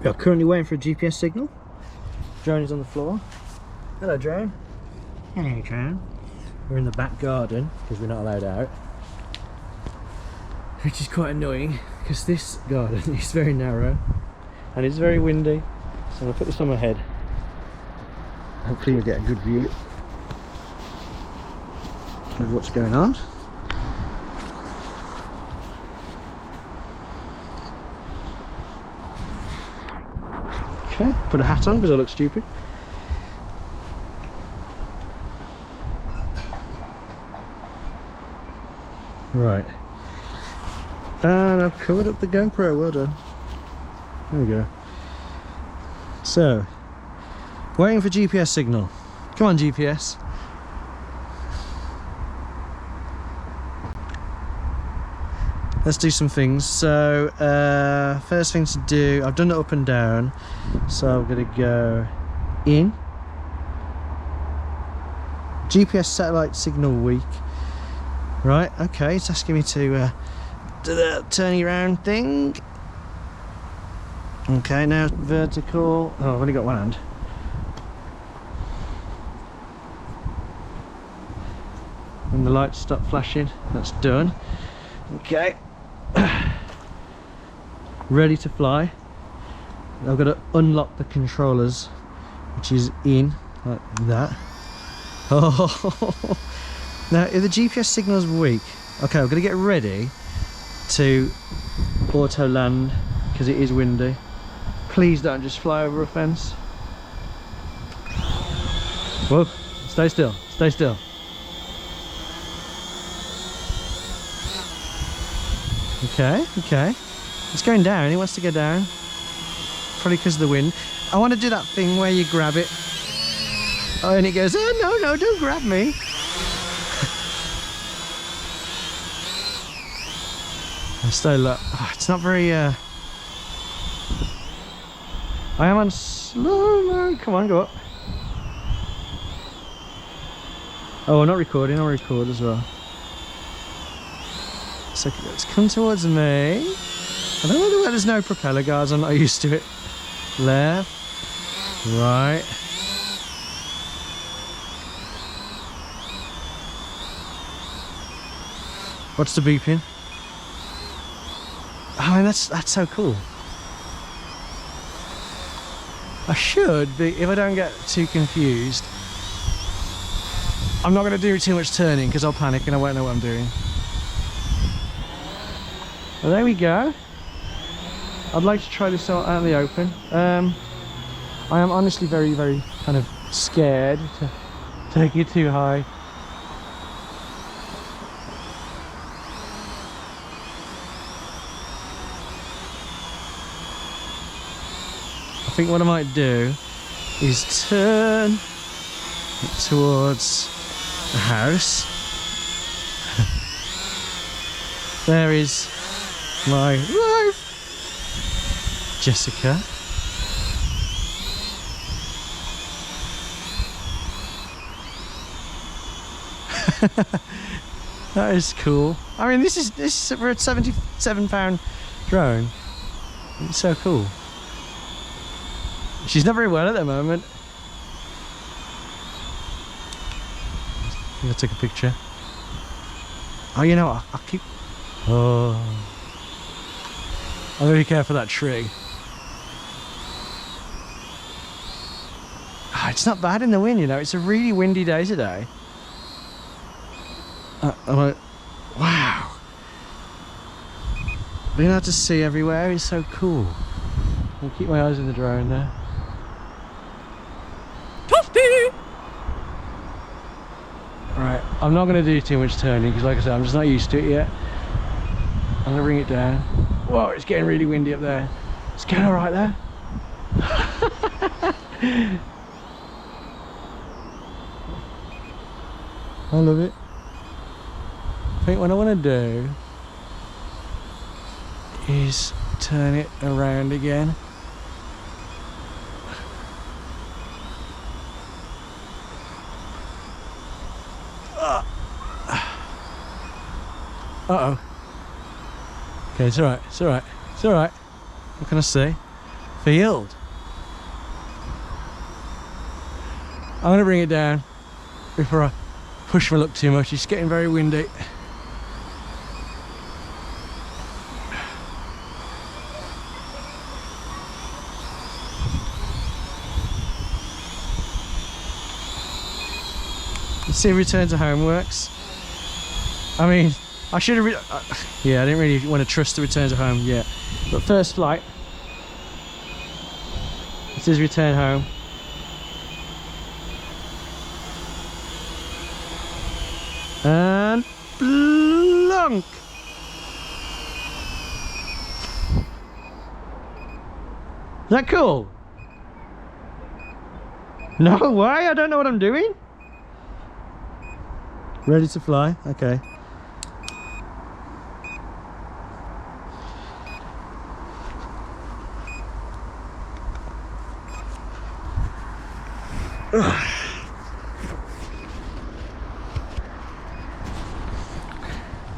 We are currently waiting for a GPS signal. Drone is on the floor. Hello, drone. Hello, drone. We're in the back garden because we're not allowed out, which is quite annoying because this garden is very narrow and it's very windy. So I'm going to put this on my head. Hopefully you'll get a good view of what's going on. Okay, put a hat on because I look stupid. Right. And I've covered up the GoPro, well done. There we go. So, waiting for GPS signal. Come on, GPS. Let's do some things. So, first thing to do, I've done it up and down. So I'm gonna go in. GPS satellite signal weak. Right, okay, it's asking me to do the turning around thing. Okay, now vertical. Oh, I've only got one hand. When the lights stop flashing, that's done. Okay. Ready to fly. I've got to unlock the controllers, which is in, like that. Oh, now if the GPS signal is weak, okay, I'm going to get ready to auto land because it is windy. Please don't just fly over a fence. Whoa, stay still, stay still. Okay, okay. It's going down, it wants to go down. Probably because of the wind. I want to do that thing where you grab it. Oh, and it goes, oh no, no, don't grab me. I'm still low. Oh, it's not very, I am on slow mode. Come on, go up. Oh, I'm not recording, I'll record as well. So let's come towards me. I don't know where there's no propeller, guys. I'm not used to it. Left, right. What's the beeping? Oh, and that's so cool. I should be, if I don't get too confused. I'm not going to do too much turning because I'll panic and I won't know what I'm doing. Well, there we go. I'd like to try this out in the open. I am honestly very, very kind of scared to take it too high. I think what I might do is turn towards the house. There is my wife, Jessica. That is cool. I mean, this is for a £77 drone. It's so cool. She's not very well at the moment. I think I'll take a picture. Oh, you know what? I'll keep. Oh, I'm gonna be careful of that tree. Oh, it's not bad in the wind, you know. It's a really windy day today. I'm like, wow. Being able to see everywhere is so cool. I'll keep my eyes on the drone there. Toasty! Right, I'm not going to do too much turning because, like I said, I'm just not used to it yet. I'm going to bring it down. Whoa, it's getting really windy up there. It's going alright there. I love it. I think what I want to do is turn it around again. Uh-oh. Okay, it's alright, it's alright, it's alright. What can I say? field. I'm going to bring it down before I push my luck too much. It's getting very windy. Let's see if return to home works. I mean, I should have... yeah, I didn't really want to trust the return to home yet. But first flight. This is return home. And plunk. Is that cool? No way, I don't know what I'm doing. Ready to fly? Okay.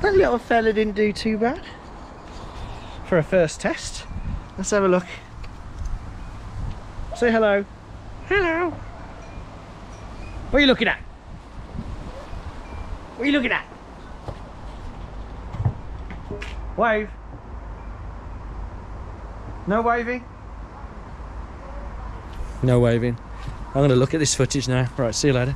That little fella didn't do too bad for a first test. Let's have a look. Say hello. Hello. What are you looking at? What are you looking at? Wave. No waving? No waving. I'm going to look at this footage now. Right, see you later.